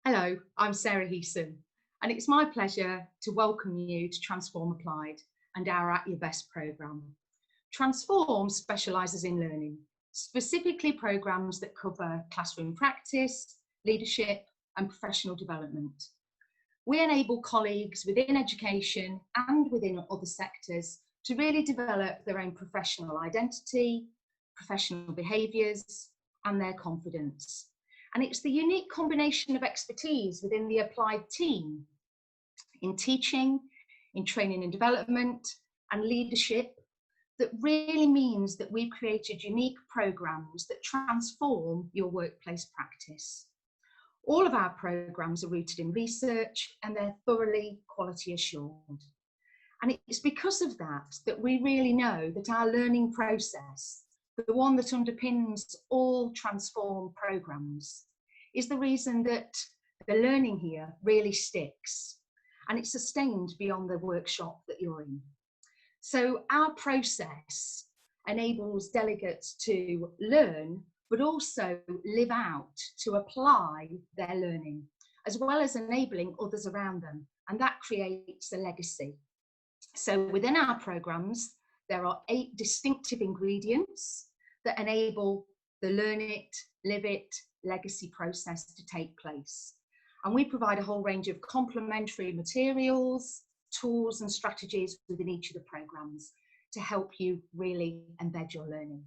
Hello, I'm Sarah Heeson, and it's my pleasure to welcome you to Transform Applied and our At Your Best programme. Transform specialises in learning, specifically programmes that cover classroom practice, leadership and professional development. We enable colleagues within education and within other sectors to really develop their own professional identity, professional behaviours and their confidence. And it's the unique combination of expertise within the applied team in teaching, in training and development and leadership that really means that we've created unique programmes that transform your workplace practice. All of our programmes are rooted in research and they're thoroughly quality assured. And it's because of that we really know that our learning process, the one that underpins all Transform programmes, is the reason that the learning here really sticks and it's sustained beyond the workshop that you're in. So our process enables delegates to learn, but also live out, to apply their learning, as well as enabling others around them. And that creates a legacy. So within our programmes, there are 8 distinctive ingredients that enable the learn it, live it, legacy process to take place. And we provide a whole range of complementary materials, tools and strategies within each of the programmes to help you really embed your learning.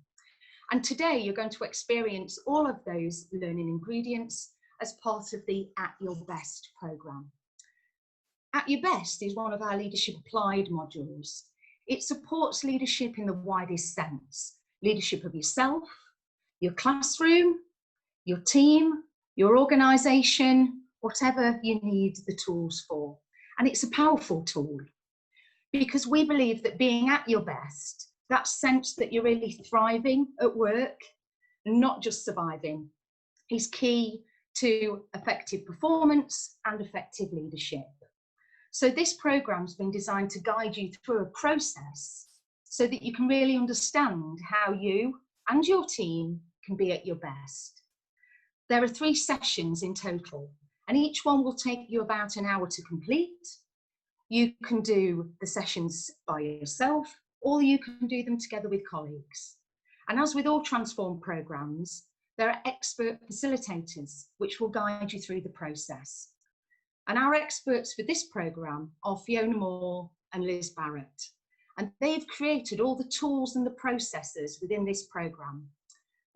And today you're going to experience all of those learning ingredients as part of the At Your Best programme. At Your Best is one of our Leadership Applied modules. It supports leadership in the widest sense. Leadership of yourself, your classroom, your team, your organisation, whatever you need the tools for. And it's a powerful tool because we believe that being at your best, that sense that you're really thriving at work, not just surviving, is key to effective performance and effective leadership. So this programme's been designed to guide you through a process so that you can really understand how you and your team can be at your best. There are 3 sessions in total, and each one will take you about an hour to complete. You can do the sessions by yourself, or you can do them together with colleagues. And as with all Transform programmes, there are expert facilitators which will guide you through the process. And our experts for this programme are Fiona Moore and Liz Barrett. And they've created all the tools and the processes within this programme.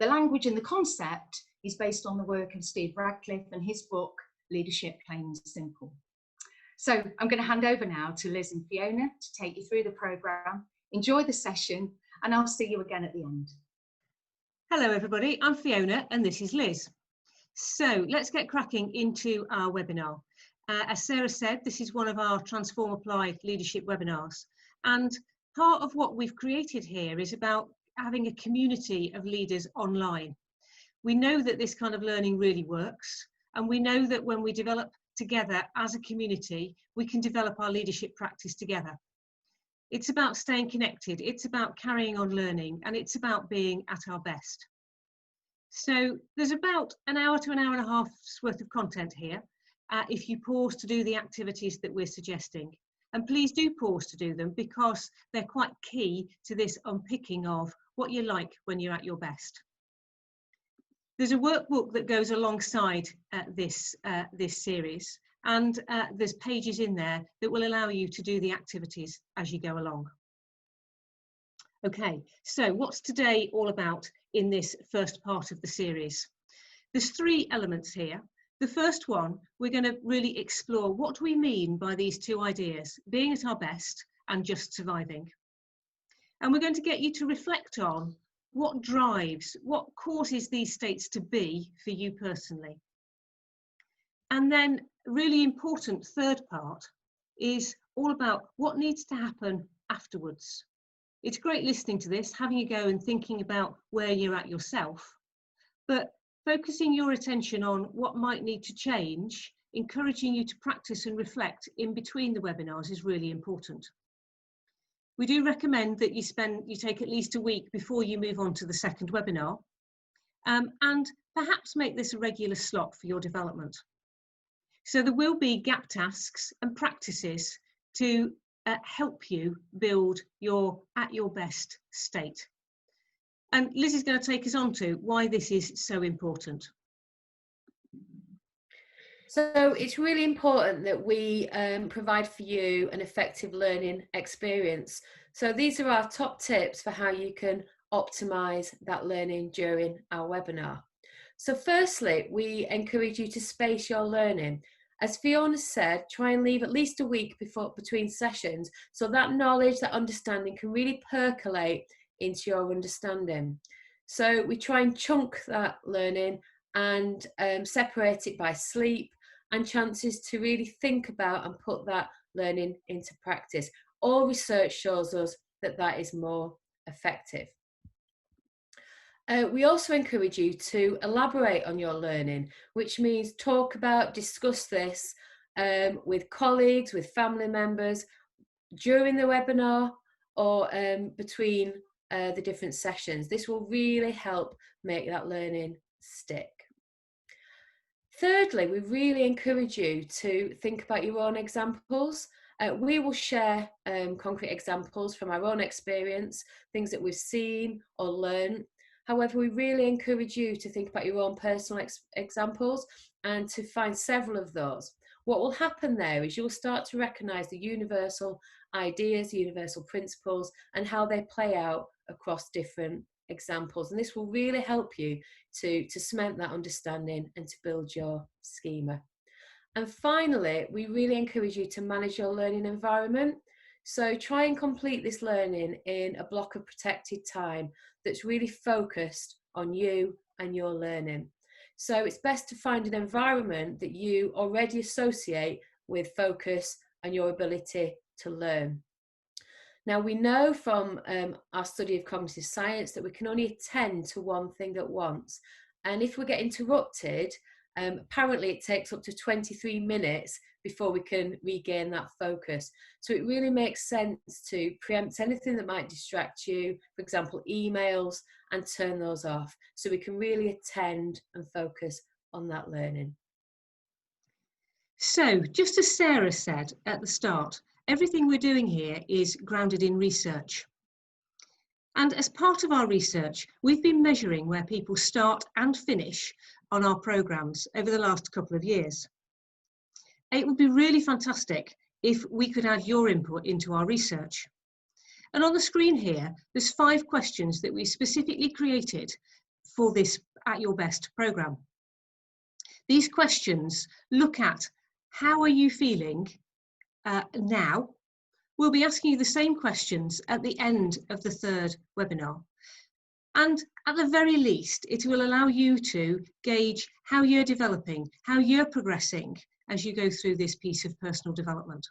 The language and the concept is based on the work of Steve Radcliffe and his book, Leadership Plain and Simple. So I'm going to hand over now to Liz and Fiona to take you through the programme. Enjoy the session and I'll see you again at the end. Hello everybody, I'm Fiona and this is Liz. So let's get cracking into our webinar. As Sarah said, this is one of our Transform Applied leadership webinars. And part of what we've created here is about having a community of leaders online. We know that this kind of learning really works, and we know that when we develop together as a community, we can develop our leadership practice together. It's about staying connected, it's about carrying on learning, and it's about being at our best. So there's about an hour to an hour and a half's worth of content here, if you pause to do the activities that we're suggesting. And please do pause to do them because they're quite key to this unpicking of what you're like when you're at your best. There's a workbook that goes alongside this series, and there's pages in there that will allow you to do the activities as you go along. Okay, so what's today all about in this first part of the series? There's 3 elements here. The first one, we're going to really explore what do we mean by these 2 ideas, being at our best and just surviving. And we're going to get you to reflect on what drives, what causes these states to be for you personally. And then a really important third part is all about what needs to happen afterwards. It's great listening to this, having a go and thinking about where you're at yourself, but focusing your attention on what might need to change, encouraging you to practice and reflect in between the webinars is really important. We do recommend that you take at least a week before you move on to the second webinar, and perhaps make this a regular slot for your development. So there will be gap tasks and practices to help you build at your best state. And Liz is going to take us on to why this is so important. So it's really important that we provide for you an effective learning experience. So these are our top tips for how you can optimise that learning during our webinar. So firstly, we encourage you to space your learning. As Fiona said, try and leave at least a week between sessions so that knowledge, that understanding can really percolate into your understanding. So we try and chunk that learning and separate it by sleep and chances to really think about and put that learning into practice. All research shows us that that is more effective. We also encourage you to elaborate on your learning, which means talk about, discuss this with colleagues, with family members, during the webinar or between the different sessions. This will really help make that learning stick. Thirdly, we really encourage you to think about your own examples. We will share concrete examples from our own experience, things that we've seen or learned. However, we really encourage you to think about your own personal examples and to find several of those. What will happen there is you'll start to recognise the universal ideas, universal principles, and how they play out across different examples. And this will really help you to cement that understanding and to build your schema. And finally, we really encourage you to manage your learning environment. So try and complete this learning in a block of protected time that's really focused on you and your learning. So it's best to find an environment that you already associate with focus and your ability to learn. Now, we know from our study of cognitive science that we can only attend to one thing at once. And if we get interrupted, apparently it takes up to 23 minutes before we can regain that focus. So it really makes sense to preempt anything that might distract you, for example, emails, and turn those off so we can really attend and focus on that learning. So, just as Sarah said at the start, everything we're doing here is grounded in research. And as part of our research, we've been measuring where people start and finish on our programmes over the last couple of years. It would be really fantastic if we could add your input into our research. And on the screen here, there's 5 questions that we specifically created for this At Your Best programme. These questions look at how are you feeling now. We'll be asking you the same questions at the end of the 3rd webinar. And at the very least, it will allow you to gauge how you're developing, how you're progressing as you go through this piece of personal development.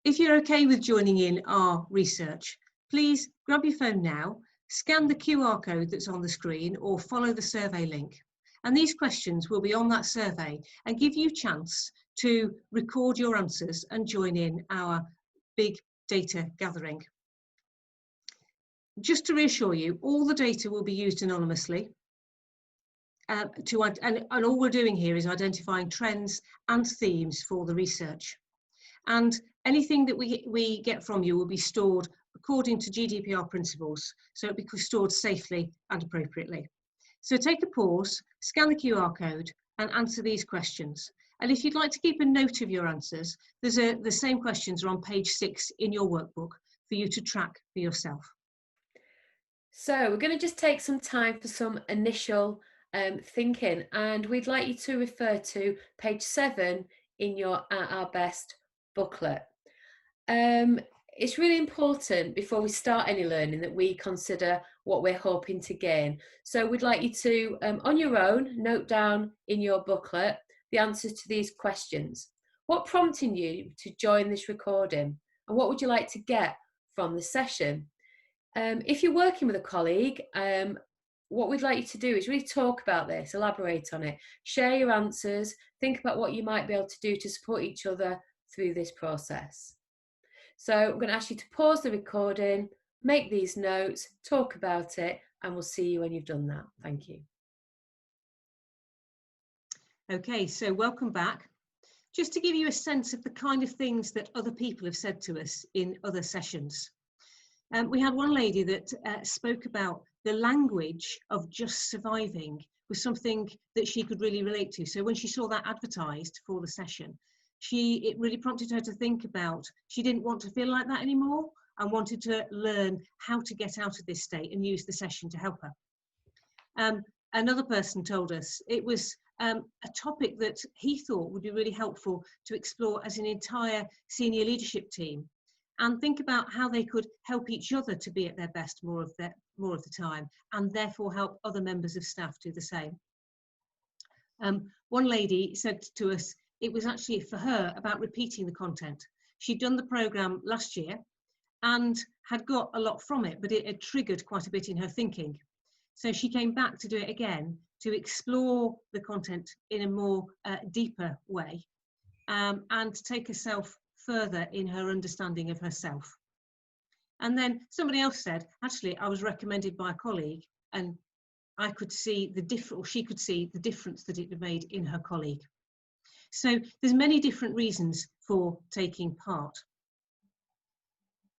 If you're okay with joining in our research, please grab your phone now, scan the QR code that's on the screen or follow the survey link. And these questions will be on that survey and give you a chance to record your answers and join in our big data gathering. Just to reassure you, all the data will be used anonymously. And all we're doing here is identifying trends and themes for the research. And anything that we get from you will be stored according to GDPR principles, so it'll be stored safely and appropriately. So take a pause, scan the QR code and answer these questions. And if you'd like to keep a note of your answers, the same questions are on page 6 in your workbook for you to track for yourself. So we're going to just take some time for some initial thinking, and we'd like you to refer to page 7 in your At Our Best booklet. It's really important before we start any learning that we consider what we're hoping to gain. So we'd like you to, on your own, note down in your booklet the answers to these questions. What prompted you to join this recording? And what would you like to get from the session? If you're working with a colleague, what we'd like you to do is really talk about this, elaborate on it, share your answers, think about what you might be able to do to support each other through this process. So I'm going to ask you to pause the recording, make these notes, talk about it, and we'll see you when you've done that. Thank you. Okay, so welcome back. Just to give you a sense of the kind of things that other people have said to us in other sessions. We had one lady that spoke about the language of just surviving was something that she could really relate to. So when she saw that advertised for the session, it really prompted her to think about, she didn't want to feel like that anymore and wanted to learn how to get out of this state and use the session to help her. Another person told us it was a topic that he thought would be really helpful to explore as an entire senior leadership team, and think about how they could help each other to be at their best more of the time, and therefore help other members of staff do the same. One lady said to us it was actually for her about repeating the content. She'd done the programme last year and had got a lot from it, but it had triggered quite a bit in her thinking. So she came back to do it again to explore the content in a more deeper way, and to take herself further in her understanding of herself. And then somebody else said, actually, I was recommended by a colleague and I could see the difference, or she could see the difference that it had made in her colleague. So there's many different reasons for taking part.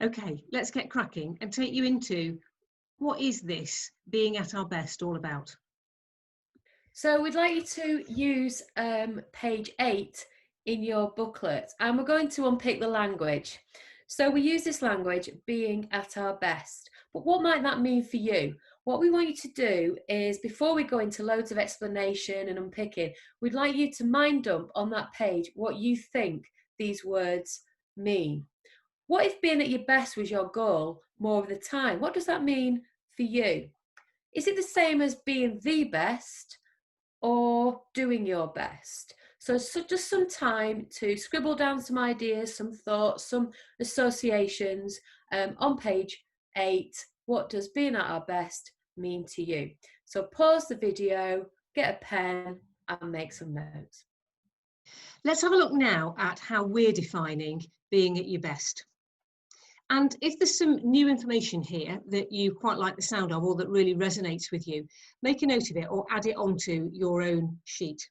Okay, let's get cracking and take you into what is this being at our best all about? So we'd like you to use page 8 in your booklet, and we're going to unpick the language. So we use this language, being at our best, but what might that mean for you? What we want you to do is, before we go into loads of explanation and unpicking, we'd like you to mind dump on that page what you think these words mean. What if being at your best was your goal more of the time? What does that mean for you? Is it the same as being the best or doing your best? So just some time to scribble down some ideas, some thoughts, some associations on page 8. What does being at our best mean to you? So pause the video, get a pen and make some notes. Let's have a look now at how we're defining being at your best. And if there's some new information here that you quite like the sound of, or that really resonates with you, make a note of it or add it onto your own sheet.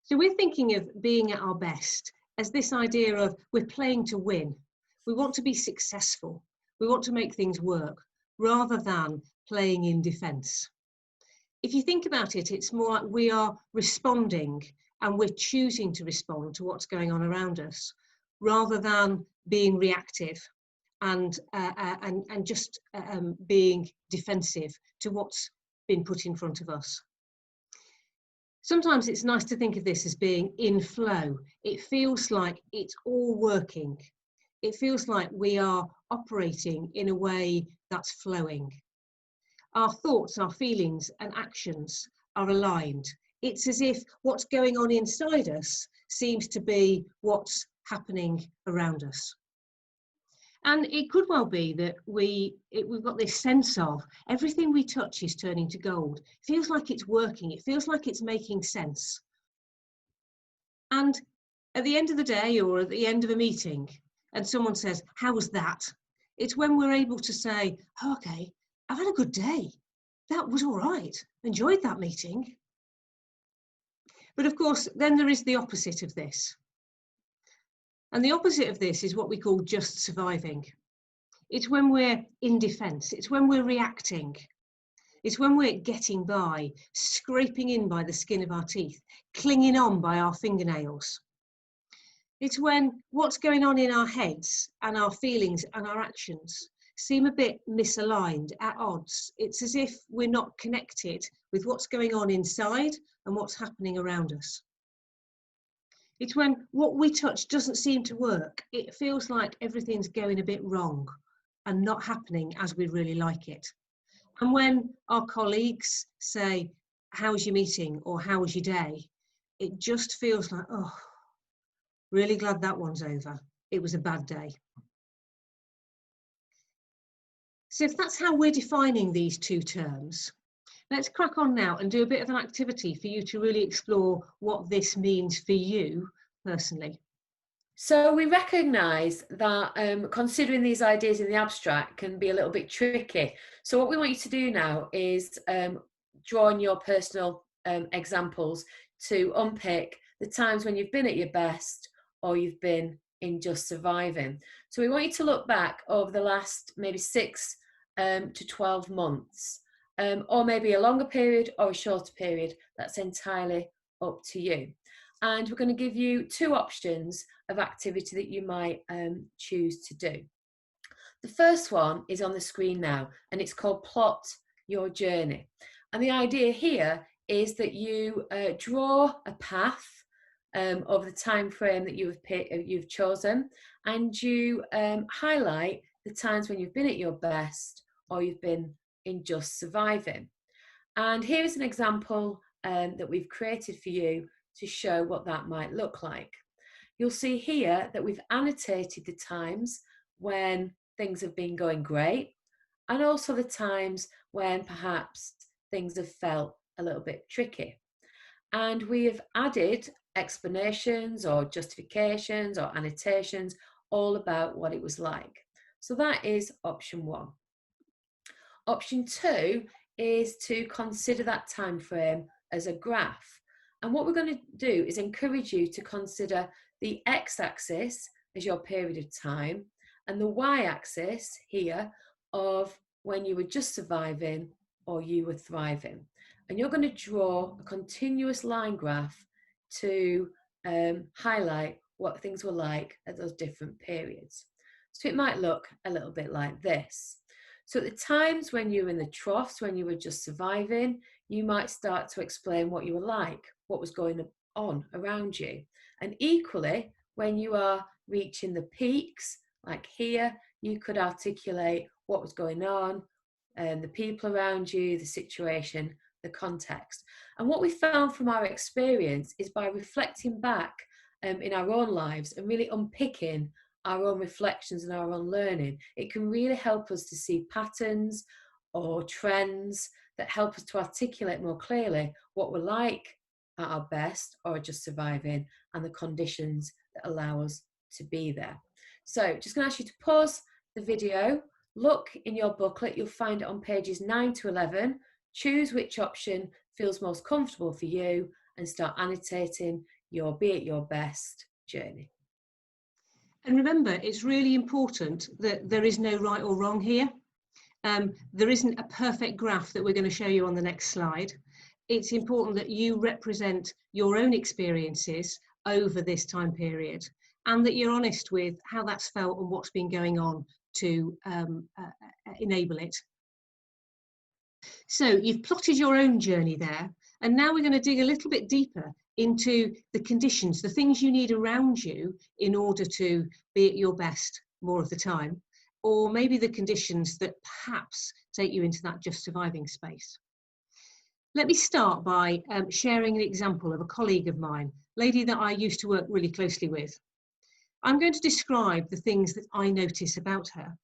So we're thinking of being at our best as this idea of we're playing to win. We want to be successful. We want to make things work rather than playing in defence. If you think about it, it's more like we are responding and we're choosing to respond to what's going on around us, rather than being reactive and just being defensive to what's been put in front of us. Sometimes it's nice to think of this as being in flow. It feels like it's all working. It feels like we are operating in a way that's flowing. Our thoughts, our feelings and actions are aligned. It's as if what's going on inside us seems to be what's happening around us. And it could well be that we've got this sense of everything we touch is turning to gold. It feels like it's working. It feels like it's making sense. And at the end of the day, or at the end of a meeting, and someone says, how was that? It's when we're able to say, oh, okay, I've had a good day. That was all right. Enjoyed that meeting. But of course, then there is the opposite of this. And the opposite of this is what we call just surviving. It's when we're in defence. It's when we're reacting. It's when we're getting by, scraping in by the skin of our teeth, clinging on by our fingernails. It's when what's going on in our heads and our feelings and our actions seem a bit misaligned, at odds. It's as if we're not connected with what's going on inside and what's happening around us. It's when what we touch doesn't seem to work. It feels like everything's going a bit wrong and not happening as we really like it. And when our colleagues say, how was your meeting or how was your day? It just feels like, oh, really glad that one's over. It was a bad day. So if that's how we're defining these two terms, let's crack on now and do a bit of an activity for you to really explore what this means for you personally. So we recognise that considering these ideas in the abstract can be a little bit tricky. So what we want you to do now is draw on your personal examples to unpick the times when you've been at your best or you've been in just surviving. So we want you to look back over the last maybe 6 to 12 months, or maybe a longer period or a shorter period. That's entirely up to you. And we're going to give you 2 options of activity that you might choose to do. The first one is on the screen now, and it's called Plot Your Journey. And the idea here is that you draw a path over the time frame that you've chosen, and you highlight the times when you've been at your best or you've been in just surviving. And here is an example that we've created for you to show what that might look like. You'll see here that we've annotated the times when things have been going great, and also the times when perhaps things have felt a little bit tricky. And we have added explanations or justifications or annotations all about what it was like. So that is option 1. Option 2 is to consider that time frame as a graph. And what we're going to do is encourage you to consider the x-axis as your period of time and the y-axis here of when you were just surviving or you were thriving. And you're going to draw a continuous line graph to highlight what things were like at those different periods. So it might look a little bit like this. So at the times when you were in the troughs, when you were just surviving, you might start to explain what you were like, what was going on around you. And equally, when you are reaching the peaks, like here, you could articulate what was going on, and the people around you, the situation, the context. And what we found from our experience is by reflecting back in our own lives and really unpicking our own reflections and our own learning, it can really help us to see patterns or trends that help us to articulate more clearly what we're like at our best or just surviving, and the conditions that allow us to be there. So just going to ask you to pause the video, look in your booklet, you'll find it on pages 9 to 11, choose which option feels most comfortable for you and start annotating your Be at Your Best journey. And remember, it's really important that there is no right or wrong here. There isn't a perfect graph that we're going to show you on the next slide. It's important that you represent your own experiences over this time period, and that you're honest with how that's felt and what's been going on to enable it. So you've plotted your own journey there, and now we're going to dig a little bit deeper into the conditions, the things you need around you in order to be at your best more of the time, or maybe the conditions that perhaps take you into that just surviving space. Let me start by sharing an example of a colleague of mine, a lady that I used to work really closely with. I'm going to describe the things that I notice about her,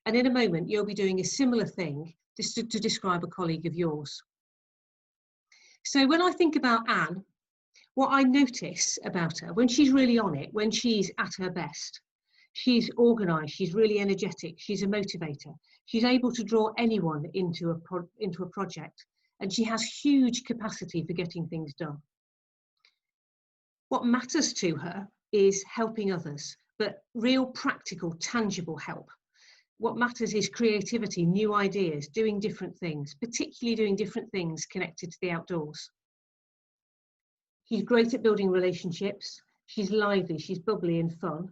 and in a moment you'll be doing a similar thing just to describe a colleague of yours. So when I think about Anne, what I notice about her, when she's really on it, when she's at her best, she's organised, she's really energetic, she's a motivator, she's able to draw anyone into a project, and she has huge capacity for getting things done. What matters to her is helping others, but real practical, tangible help. What matters is creativity, new ideas, doing different things, particularly doing different things connected to the outdoors. She's great at building relationships, she's lively, she's bubbly and fun,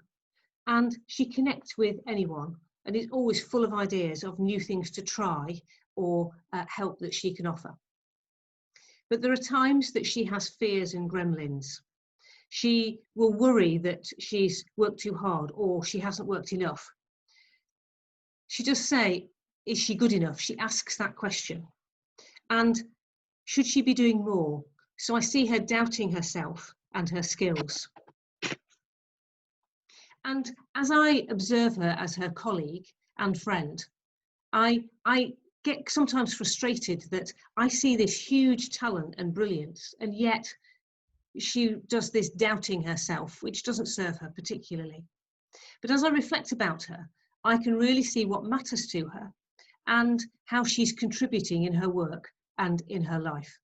and she connects with anyone and is always full of ideas of new things to try or help that she can offer. But there are times that she has fears and gremlins. She will worry that she's worked too hard or she hasn't worked enough. She does say, is she good enough? She asks that question. And should she be doing more? So I see her doubting herself and her skills. And as I observe her as her colleague and friend, I get sometimes frustrated that I see this huge talent and brilliance, and yet she does this doubting herself, which doesn't serve her particularly. But as I reflect about her, I can really see what matters to her and how she's contributing in her work and in her life.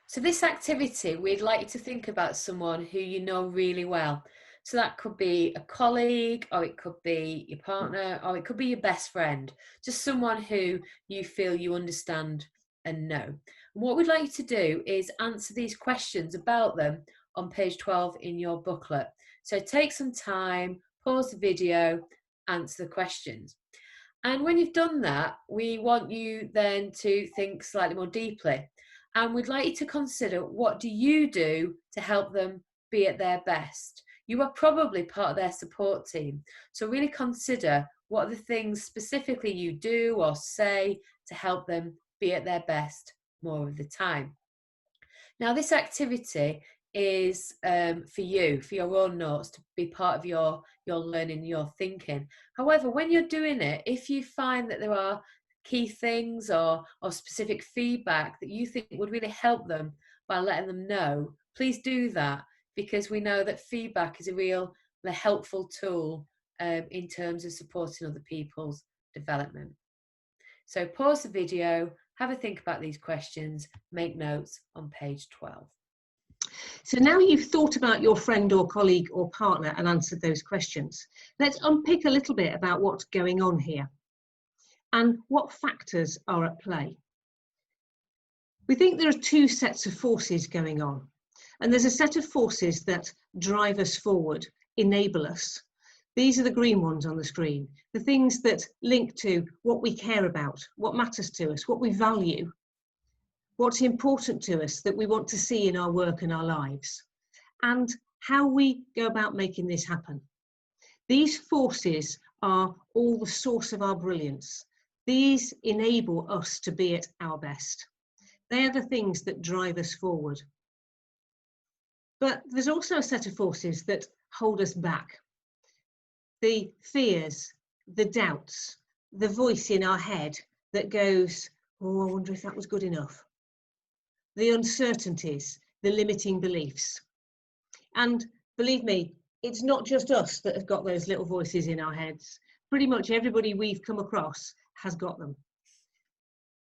So this activity, we'd like you to think about someone who you know really well. So that could be a colleague, or it could be your partner, or it could be your best friend, just someone who you feel you understand and know. And what we'd like you to do is answer these questions about them on page 12 in your booklet. So take some time, pause the video, answer the questions. And when you've done that, we want you then to think slightly more deeply. And we'd like you to consider, what do you do to help them be at their best? You are probably part of their support team. So really consider, what are the things specifically you do or say to help them be at their best more of the time. Now, this activity is for you, for your own notes, to be part of your learning, your thinking. However, when you're doing it, if you find that there are key things or specific feedback that you think would really help them by letting them know, please do that, because we know that feedback is a helpful tool in terms of supporting other people's development. So pause the video, have a think about these questions, make notes on page 12. So now you've thought about your friend or colleague or partner and answered those questions, let's unpick a little bit about what's going on here and what factors are at play. We think there are two sets of forces going on, and there's a set of forces that drive us forward, enable us. These are the green ones on the screen, the things that link to what we care about, what matters to us, what we value, what's important to us that we want to see in our work and our lives, and how we go about making this happen. These forces are all the source of our brilliance. These enable us to be at our best. They are the things that drive us forward. But there's also a set of forces that hold us back. The fears, the doubts, the voice in our head that goes, oh, I wonder if that was good enough. The uncertainties, the limiting beliefs. And believe me, it's not just us that have got those little voices in our heads. Pretty much everybody we've come across has got them.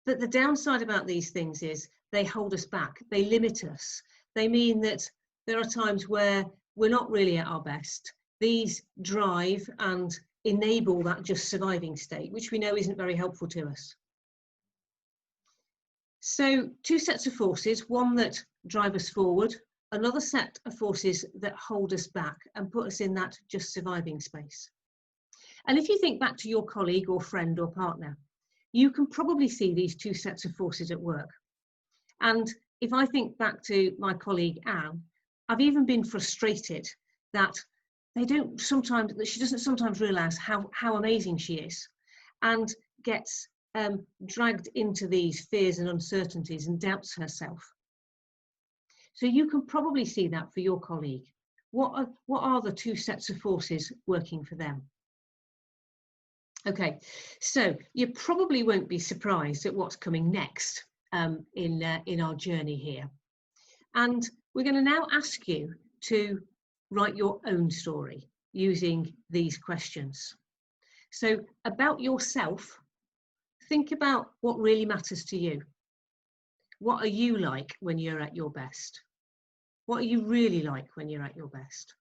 But the downside about these things is they hold us back, they limit us. They mean that there are times where we're not really at our best. These drive and enable that just surviving state, which we know isn't very helpful to us. So two sets of forces, one that drive us forward, another set of forces that hold us back and put us in that just surviving space. And if you think back to your colleague or friend or partner, you can probably see these two sets of forces at work. And if I think back to my colleague Anne, I've even been frustrated that she doesn't sometimes realise how amazing she is, and gets dragged into these fears and uncertainties and doubts herself. So you can probably see that for your colleague. What are the two sets of forces working for them? Okay, so you probably won't be surprised at what's coming next in our journey here. And we're going to now ask you to write your own story using these questions. So about yourself, think about what really matters to you. What are you like when you're at your best? What are you really like when you're at your best?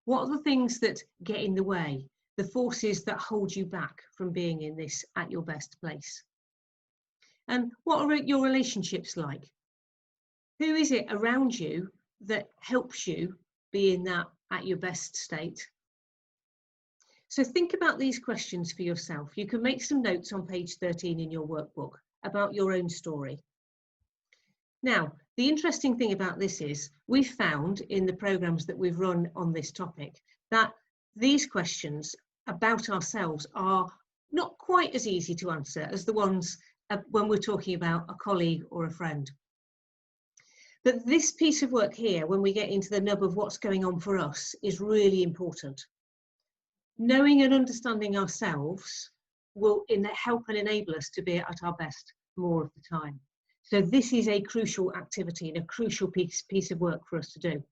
What are the things that get in the way? The forces that hold you back from being in this at your best place? And what are your relationships like? Who is it around you that helps you be in that at your best state? So think about these questions for yourself. You can make some notes on page 13 in your workbook about your own story. Now, the interesting thing about this is we've found in the programs that we've run on this topic that these questions about ourselves are not quite as easy to answer as the ones when we're talking about a colleague or a friend. But this piece of work here, when we get into the nub of what's going on for us, is really important. Knowing and understanding ourselves will help and enable us to be at our best more of the time. So this is a crucial activity and a crucial piece of work for us to do.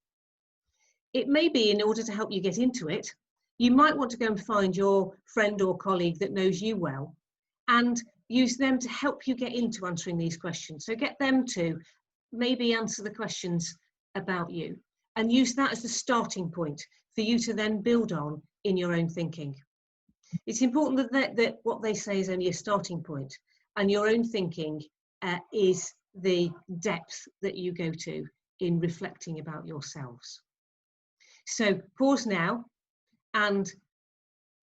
It may be in order to help you get into it, you might want to go and find your friend or colleague that knows you well and use them to help you get into answering these questions. So get them to maybe answer the questions about you and use that as the starting point for you to then build on in your own thinking. It's important that what they say is only a starting point, and your own thinking is the depth that you go to in reflecting about yourselves. So pause now and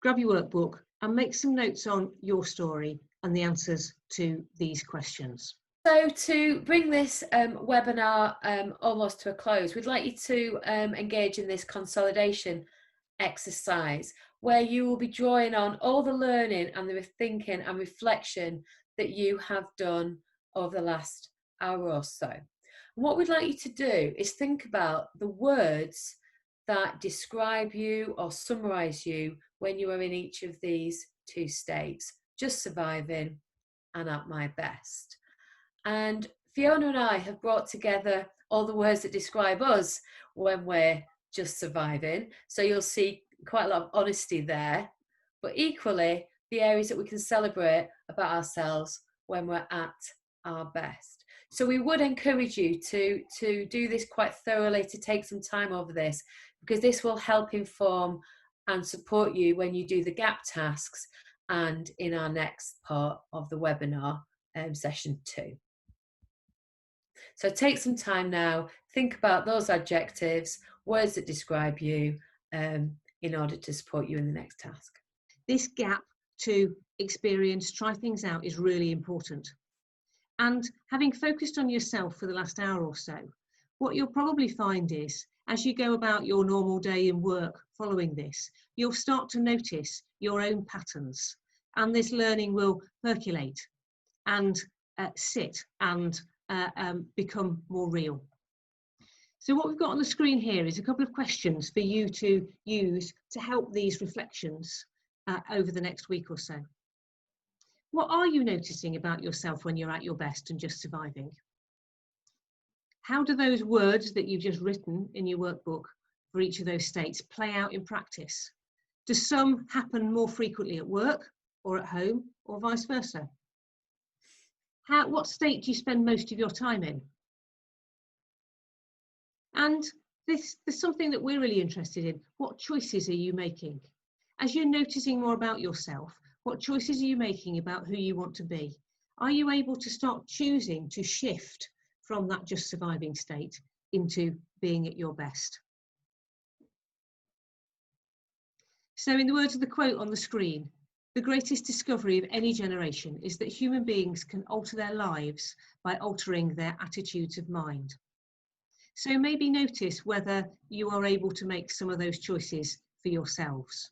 grab your workbook and make some notes on your story and the answers to these questions. So to bring this webinar almost to a close, we'd like you to engage in this consolidation exercise where you will be drawing on all the learning and the thinking and reflection that you have done over the last hour or so. And what we'd like you to do is think about the words that describe you or summarise you when you are in each of these two states: just surviving and at my best. And Fiona and I have brought together all the words that describe us when we're just surviving. So you'll see quite a lot of honesty there, but equally the areas that we can celebrate about ourselves when we're at our best. So we would encourage you to do this quite thoroughly, to take some time over this, because this will help inform and support you when you do the gap tasks and in our next part of the webinar, session 2. So take some time now, think about those adjectives, words that describe you, in order to support you in the next task. This gap to experience, try things out is really important. And having focused on yourself for the last hour or so, what you'll probably find is, as you go about your normal day in work following this, you'll start to notice your own patterns, and this learning will percolate and sit and become more real. So what we've got on the screen here is a couple of questions for you to use to help these reflections over the next week or so. What are you noticing about yourself when you're at your best and just surviving? How do those words that you've just written in your workbook for each of those states play out in practice? Do some happen more frequently at work or at home, or vice versa? What state do you spend most of your time in? And there's something that we're really interested in. What choices are you making? As you're noticing more about yourself, what choices are you making about who you want to be? Are you able to start choosing to shift from that just surviving state into being at your best? So in the words of the quote on the screen, the greatest discovery of any generation is that human beings can alter their lives by altering their attitudes of mind. So maybe notice whether you are able to make some of those choices for yourselves.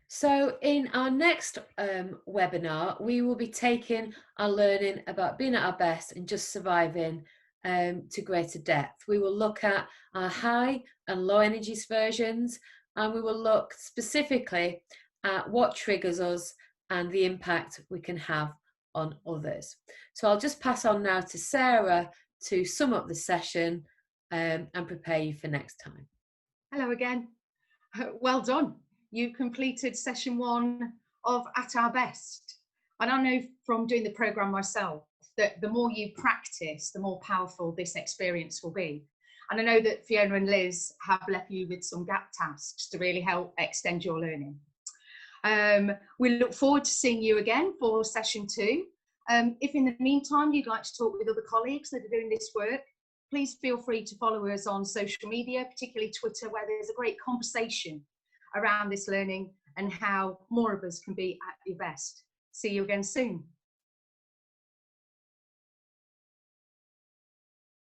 So in our next webinar, we will be taking our learning about being at our best and just surviving to greater depth. We will look at our high and low energy versions, and we will look specifically at what triggers us and the impact we can have on others. So I'll just pass on now to Sarah to sum up the session and prepare you for next time. Hello again. Well done. You completed session 1 of At Our Best. And I know from doing the programme myself that the more you practice, the more powerful this experience will be. And I know that Fiona and Liz have left you with some gap tasks to really help extend your learning. We look forward to seeing you again for session 2. If in the meantime you'd like to talk with other colleagues that are doing this work, please feel free to follow us on social media, particularly Twitter, where there's a great conversation around this learning and how more of us can be at your best. See you again soon.